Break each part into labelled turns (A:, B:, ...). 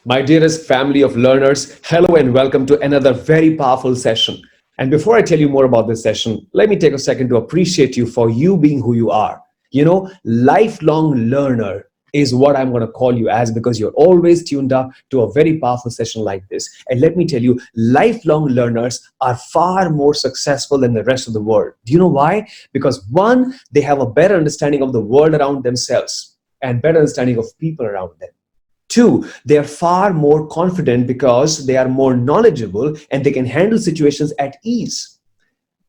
A: My dearest family of learners, hello and welcome to another very powerful session. And before I tell you more about this session, let me take a second to appreciate you for you being who you are. Lifelong learner is what I'm going to call you as because you're always tuned up to a very powerful session like this. And let me tell you, lifelong learners are far more successful than the rest of the world. Do you know why? Because one, they have a better understanding of the world around themselves and better understanding of people around them. Two, they are far more confident because they are more knowledgeable and they can handle situations at ease.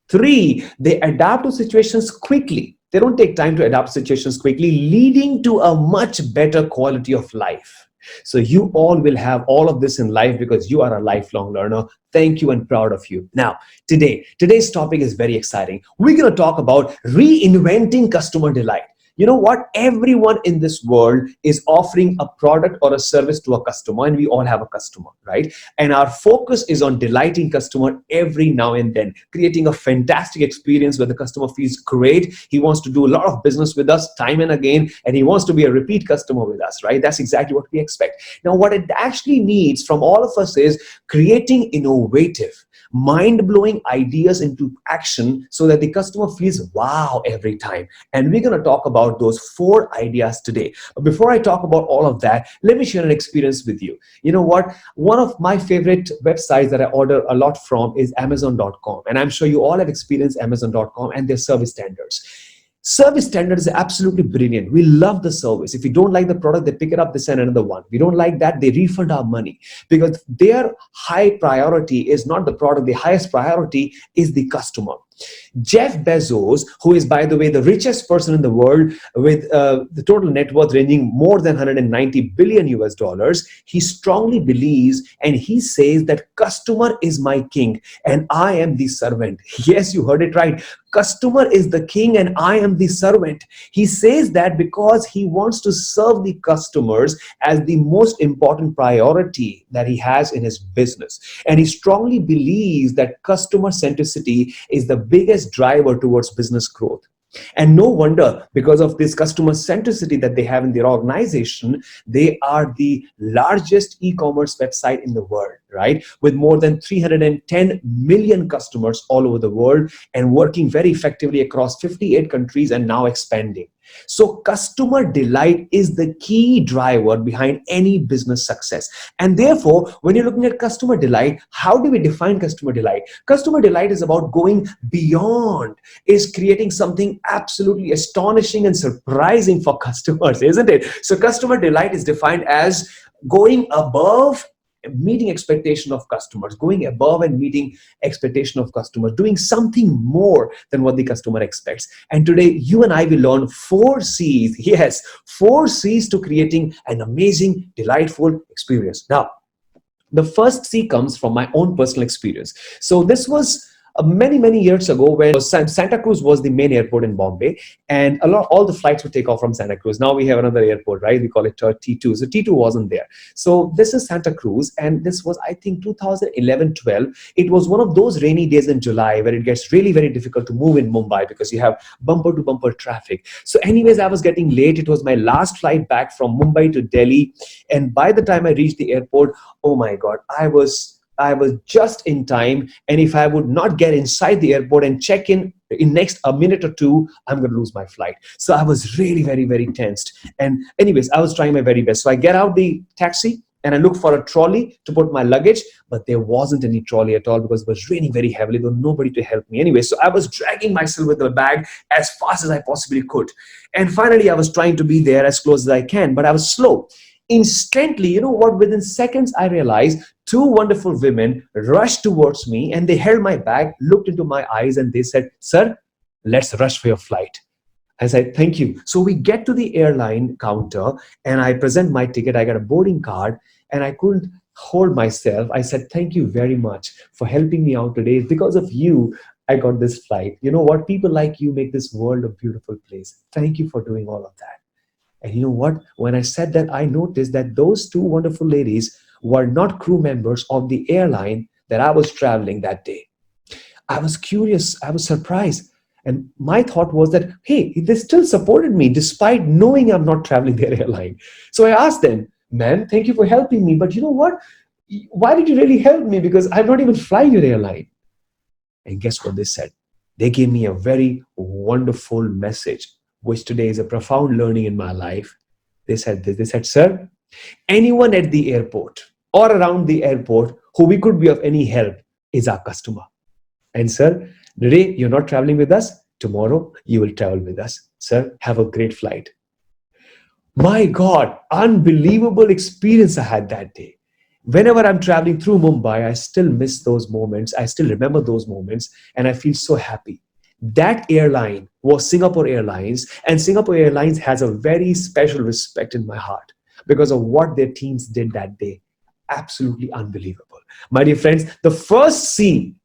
A: Three, they adapt to situations quickly. They don't take time to adapt situations quickly, leading to a much better quality of life. So you all will have all of this in life because you are a lifelong learner. Thank you and proud of you. Now, today's topic is very exciting. We're going to talk about reinventing customer delight. You know what? Everyone in this world is offering a product or a service to a customer, and we all have a customer, right? And our focus is on delighting customer every now and then, creating a fantastic experience where the customer feels great. He wants to do a lot of business with us time and again, and he wants to be a repeat customer with us, right? That's exactly what we expect. Now, what it actually needs from all of us is creating innovative, mind-blowing ideas into action so that the customer feels wow every time. And we're going to talk about those four ideas today. But before I talk about all of that, let me share an experience with you. You know what? One of my favorite websites that I order a lot from is Amazon.com. And I'm sure you all have experienced Amazon.com and their service standards. Service standard is absolutely brilliant. We love the service. If we don't like the product, they pick it up, they send another one. We don't like that, they refund our money because their high priority is not the product. The highest priority is the customer. Jeff Bezos, who is, by the way, the richest person in the world with the total net worth ranging more than 190 billion US dollars, he strongly believes and he says that customer is my king and I am the servant. Yes, you heard it right. Customer is the king and I am the servant. He says that because he wants to serve the customers as the most important priority that he has in his business. And he strongly believes that customer centricity is the biggest driver towards business growth. And no wonder, because of this customer centricity that they have in their organization, they are the largest e-commerce website in the world, right? With more than 310 million customers all over the world and working very effectively across 58 countries and now expanding. So customer delight is the key driver behind any business success. And therefore, when you're looking at customer delight, how do we define customer delight? Customer delight is about going beyond, is creating something absolutely astonishing and surprising for customers, isn't it? So customer delight is defined as going above, meeting expectation of customers, going above and meeting expectation of customers, doing something more than what the customer expects. And today you and I will learn four C's. Yes, four C's to creating an amazing, delightful experience. Now, the first C comes from my own personal experience. So this was many years ago when Santa Cruz was the main airport in Bombay, and all the flights would take off from Santa Cruz. Now we have another airport, right? We call it T2. So T2 wasn't there. So this is Santa Cruz, and this was, I think, 2011-12. It was one of those rainy days in July where it gets really very difficult to move in Mumbai because you have bumper to bumper traffic. So anyways, I was getting late. It was my last flight back from Mumbai to Delhi, and by the time I reached the airport, oh my God, I was just in time, and if I would not get inside the airport and check in next a minute or two, I'm going to lose my flight. So I was really very tensed. And anyways, I was trying my very best. So I get out the taxi and I look for a trolley to put my luggage, but there wasn't any trolley at all because it was raining very heavily. There was nobody to help me anyway. So I was dragging myself with the bag as fast as I possibly could. And finally, I was trying to be there as close as I can, but I was slow. Instantly, you know what, within seconds, I realized two wonderful women rushed towards me and they held my bag, looked into my eyes, and they said, "Sir, let's rush for your flight." I said, "Thank you." So we get to the airline counter and I present my ticket. I got a boarding card and I couldn't hold myself. I said, "Thank you very much for helping me out today. Because of you, I got this flight. You know what? People like you make this world a beautiful place. Thank you for doing all of that." And you know what? When I said that, I noticed that those two wonderful ladies were not crew members of the airline that I was traveling that day. I was curious. I was surprised. And my thought was that, hey, they still supported me despite knowing I'm not traveling their airline. So I asked them, Ma'am, thank you for helping me, but you know what? Why did you really help me? Because I'm not even flying your airline. And guess what they said? They gave me a very wonderful message, which today is a profound learning in my life. They said this. They said, sir, anyone at the airport or around the airport who we could be of any help is our customer. And sir, today you're not traveling with us. Tomorrow you will travel with us. Sir, have a great flight. My God, unbelievable experience I had that day. Whenever I'm traveling through Mumbai, I still miss those moments. I still remember those moments, and I feel so happy. That airline was Singapore Airlines, and Singapore Airlines has a very special respect in my heart because of what their teams did that day. Absolutely unbelievable. My dear friends, the first C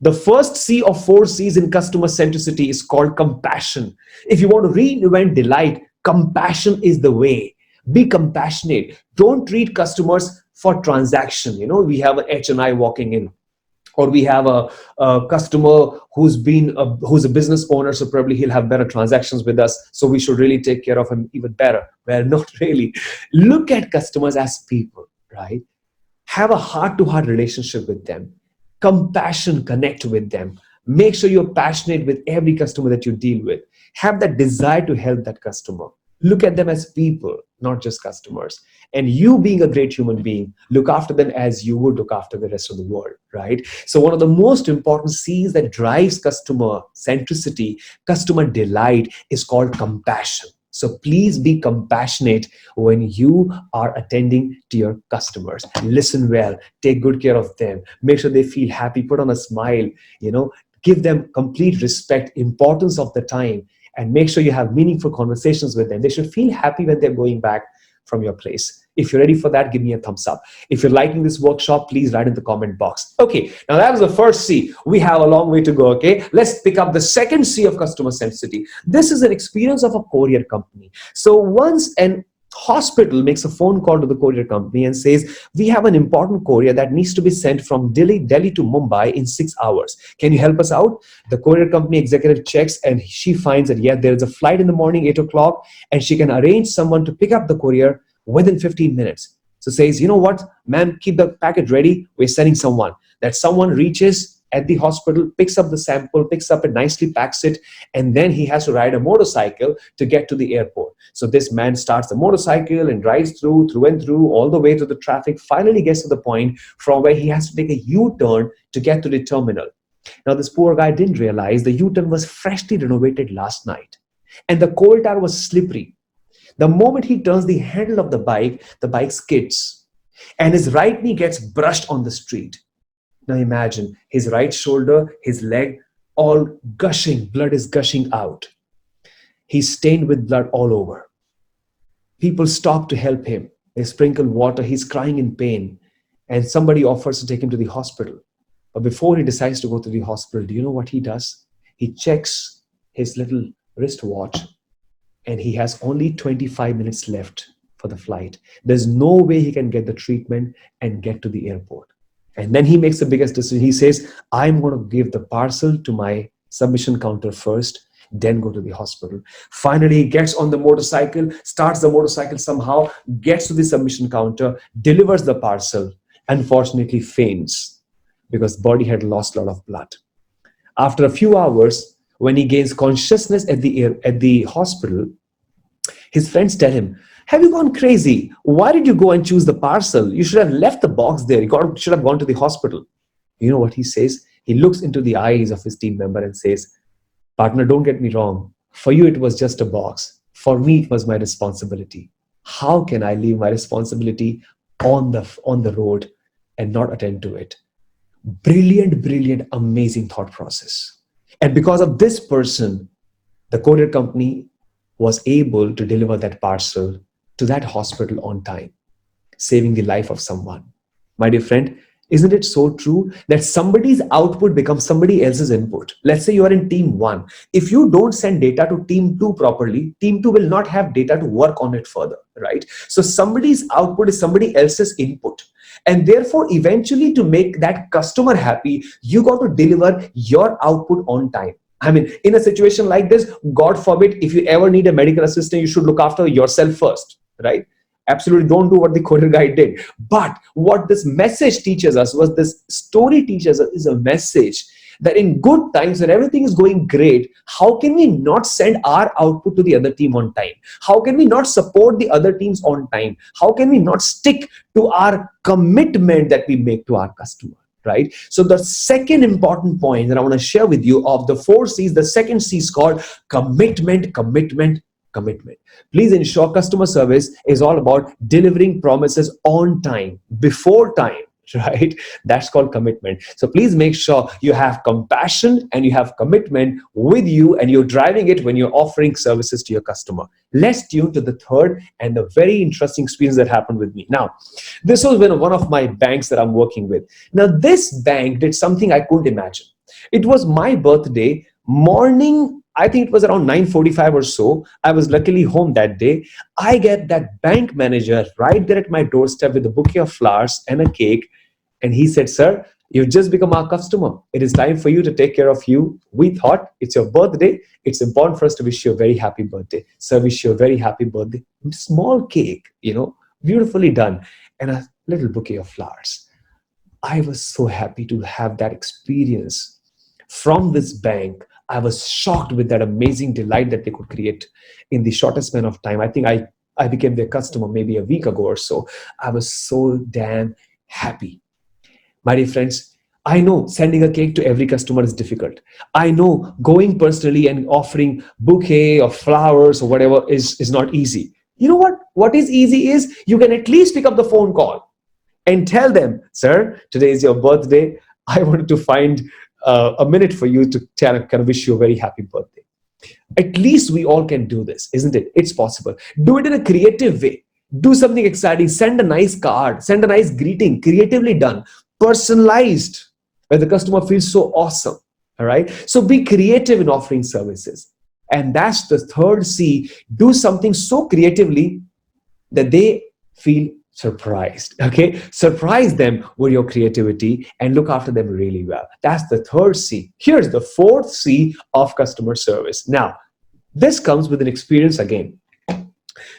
A: of four C's in customer centricity is called compassion. If you want to reinvent delight, compassion is the way. Be compassionate. Don't treat customers for transaction. You know, we have an HNI walking in, or we have a customer who's a business owner, so probably he'll have better transactions with us, so we should really take care of him even better. Well, not really. Look at customers as people, right? Have a heart to heart relationship with them, compassion, connect with them, make sure you're passionate with every customer that you deal with, have that desire to help that customer, look at them as people, not just customers. And you, being a great human being, look after them as you would look after the rest of the world, right? So one of the most important C's that drives customer centricity, customer delight, is called compassion. So please be compassionate when you are attending to your customers. Listen well, take good care of them, make sure they feel happy, put on a smile, you know, give them complete respect, importance of the time, and make sure you have meaningful conversations with them. They should feel happy when they're going back from your place. If you're ready for that, give me a thumbs up. If you're liking this workshop, please write in the comment box. Okay, now that was the first C. We have a long way to go, okay? Let's pick up the second C of customer centricity. This is an experience of a courier company. So once an hospital makes a phone call to the courier company and says, we have an important courier that needs to be sent from Delhi to Mumbai in 6 hours. Can you help us out? The courier company executive checks and she finds that, yeah, there is a flight in the morning, 8 o'clock, and she can arrange someone to pick up the courier within 15 minutes. So says, you know what, ma'am, keep the packet ready. We're sending someone. That someone reaches at the hospital, picks up the sample, picks up it, nicely packs it, and then he has to ride a motorcycle to get to the airport. So this man starts the motorcycle and drives through and through, all the way to the traffic, finally gets to the point from where he has to take a U-turn to get to the terminal. Now, this poor guy didn't realize the U-turn was freshly renovated last night, and the coal tar was slippery. The moment he turns the handle of the bike skids, and his right knee gets brushed on the street. Now imagine his right shoulder, his leg, all gushing, blood is gushing out. He's stained with blood all over. People stop to help him. They sprinkle water. He's crying in pain. And somebody offers to take him to the hospital. But before he decides to go to the hospital, do you know what he does? He checks his little wristwatch, and he has only 25 minutes left for the flight. There's no way he can get the treatment and get to the airport. And then he makes the biggest decision. He says, I'm going to give the parcel to my submission counter first, then go to the hospital. Finally, he gets on the motorcycle, starts the motorcycle somehow, gets to the submission counter, delivers the parcel, unfortunately faints because body had lost a lot of blood. After a few hours, when he gains consciousness at the hospital, his friends tell him, have you gone crazy? Why did you go and choose the parcel? You should have left the box there. You should have gone to the hospital. You know what he says? He looks into the eyes of his team member and says, partner, don't get me wrong. For you, it was just a box. For me, it was my responsibility. How can I leave my responsibility on the road and not attend to it? Brilliant, brilliant, amazing thought process. And because of this person, the courier company was able to deliver that parcel to that hospital on time, saving the life of someone. My dear friend, isn't it so true that somebody's output becomes somebody else's input? Let's say you are in team 1. If you don't send data to team 2 properly, team 2 will not have data to work on it further, right? So somebody's output is somebody else's input. And therefore, eventually, to make that customer happy, you got to deliver your output on time. I mean, in a situation like this, God forbid, if you ever need a medical assistant, you should look after yourself first, right? Absolutely don't do what the courier guy did. But what this message teaches us, was this story teaches us, is a message that in good times when everything is going great, how can we not send our output to the other team on time? How can we not support the other teams on time? How can we not stick to our commitment that we make to our customer? Right? So the second important point that I want to share with you of the 4 C's, the second C is called commitment, commitment, commitment. Please ensure customer service is all about delivering promises on time, before time, right? That's called commitment. So please make sure you have compassion and you have commitment with you, and you're driving it when you're offering services to your customer. Let's tune to the third and the very interesting experience that happened with me. Now, this was when one of my banks that I'm working with. Now, this bank did something I couldn't imagine. It was my birthday morning. I think it was around 9:45 or so. I was luckily home that day. I get that bank manager right there at my doorstep with a bouquet of flowers and a cake. And he said, "Sir, you've just become our customer. It is time for you to take care of you. We thought it's your birthday. It's important for us to wish you a very happy birthday. Sir, wish you a very happy birthday." Small cake, beautifully done, and a little bouquet of flowers. I was so happy to have that experience from this bank. I was shocked with that amazing delight that they could create in the shortest span of time. I think I became their customer maybe a week ago or so. I was so damn happy. My dear friends, I know sending a cake to every customer is difficult. I know going personally and offering bouquet of flowers or whatever is not easy. You know what? What is easy is you can at least pick up the phone call and tell them, "Sir, today is your birthday. I wanted to find a minute for you to kind of wish you a very happy birthday." At least we all can do this, isn't it? It's possible. Do it in a creative way. Do something exciting. Send a nice card. Send a nice greeting. Creatively done. Personalized, where the customer feels so awesome. All right. So be creative in offering services. And that's the third C. Do something so creatively that they feel surprised. Okay. Surprise them with your creativity and look after them really well. That's the third C. Here's the fourth C of customer service. Now, this comes with an experience again.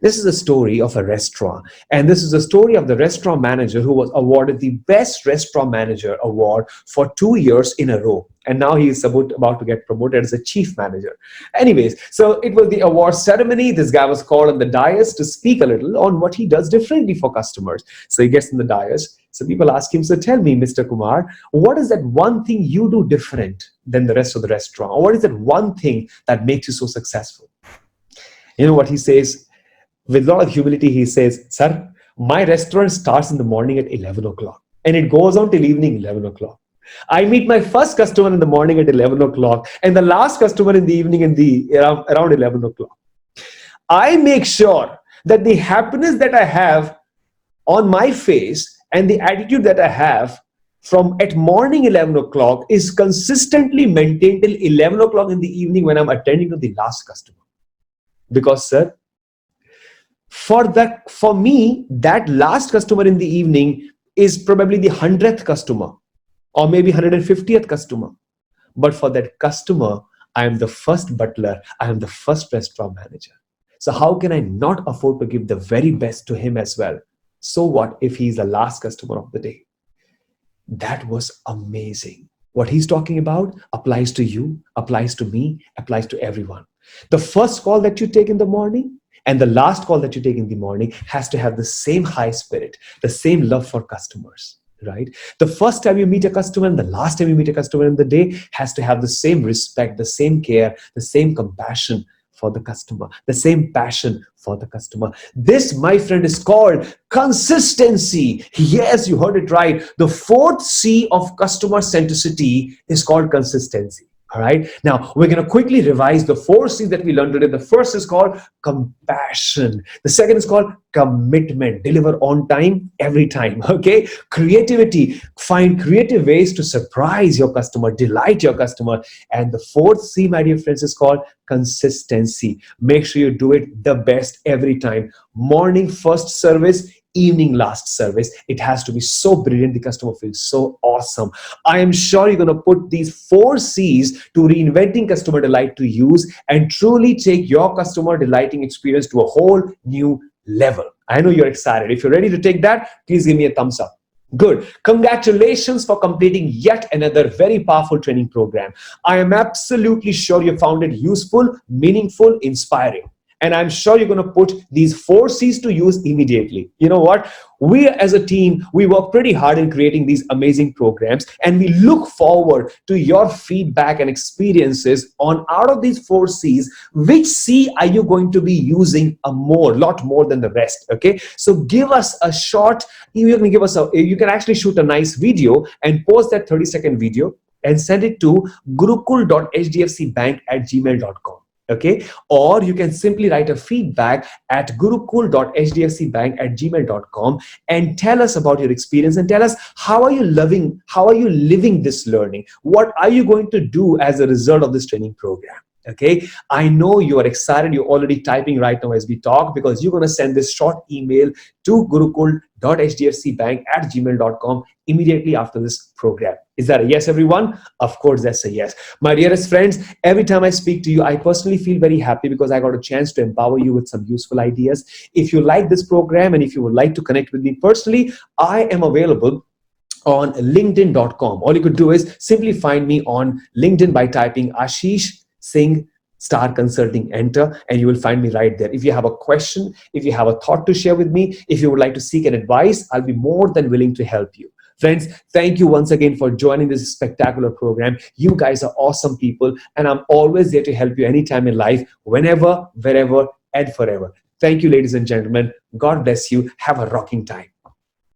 A: This is a story of a restaurant, and this is a story of the restaurant manager who was awarded the Best Restaurant Manager award for 2 years in a row. And now he is about to get promoted as a chief manager. Anyways, so it was the award ceremony. This guy was called on the dais to speak a little on what he does differently for customers. So he gets on the dais. So people ask him, "So tell me, Mr. Kumar, what is that one thing you do different than the rest of the restaurant? Or what is that one thing that makes you so successful?" You know what he says? With a lot of humility, he says, "Sir, my restaurant starts in the morning at 11 o'clock and it goes on till evening 11 o'clock. I meet my first customer in the morning at 11 o'clock and the last customer in the evening around 11 o'clock. I make sure that the happiness that I have on my face and the attitude that I have from at morning 11 o'clock is consistently maintained till 11 o'clock in the evening when I'm attending to the last customer. Because, sir, for me, that last customer in the evening is probably the 100th customer or maybe 150th customer. But for that customer, I am the first butler, I am the first restaurant manager. So how can I not afford to give the very best to him as well? So what if he's the last customer of the day?" That was amazing. What he's talking about applies to you, applies to me, applies to everyone. The first call that you take in the morning and the last call that you take in the morning has to have the same high spirit, the same love for customers, right? The first time you meet a customer and the last time you meet a customer in the day has to have the same respect, the same care, the same compassion for the customer, the same passion for the customer. This, my friend, is called consistency. Yes, you heard it right. The fourth C of customer centricity is called consistency. All right. Now, we're going to quickly revise the 4 C's that we learned today. The first is called compassion. The second is called commitment. Deliver on time, every time. Okay. Creativity. Find creative ways to surprise your customer, delight your customer. And the fourth C, my dear friends, is called consistency. Make sure you do it the best every time. Morning first service, evening last service. It has to be so brilliant. The customer feels so awesome. I am sure you're going to put these 4 C's to reinventing customer delight to use and truly take your customer delighting experience to a whole new level. I know you're excited. If you're ready to take that, please give me a thumbs up. Good. Congratulations for completing yet another very powerful training program. I am absolutely sure you found it useful, meaningful, inspiring. And I'm sure you're going to put these four C's to use immediately. You know what? We as a team, we work pretty hard in creating these amazing programs, and we look forward to your feedback and experiences on out of these four C's, which C are you going to be using a lot more than the rest? Okay. So give us a short, you can actually shoot a nice video and post that 30-second video and send it to gurukul.hdfcbank@gmail.com. Okay, or you can simply write a feedback at gurukul.hdfcbank@gmail.com and tell us about your experience and tell us how are you living this learning, what are you going to do as a result of this training program. Okay, I know you are excited. You're already typing right now as we talk, because you're going to send this short email to gurukul.hdfcbank@gmail.com immediately after this program. Is that a yes, everyone? Of course, that's a yes. My dearest friends, every time I speak to you, I personally feel very happy because I got a chance to empower you with some useful ideas. If you like this program and if you would like to connect with me personally, I am available on linkedin.com. All you could do is simply find me on LinkedIn by typing Ashish Singh Star Consulting, enter, and you will find me right there. If you have a question, if you have a thought to share with me, if you would like to seek an advice, I'll be more than willing to help you. Friends, thank you once again for joining this spectacular program. You guys are awesome people, and I'm always there to help you anytime in life, whenever, wherever, and forever. Thank you, ladies and gentlemen. God bless you. Have a rocking time.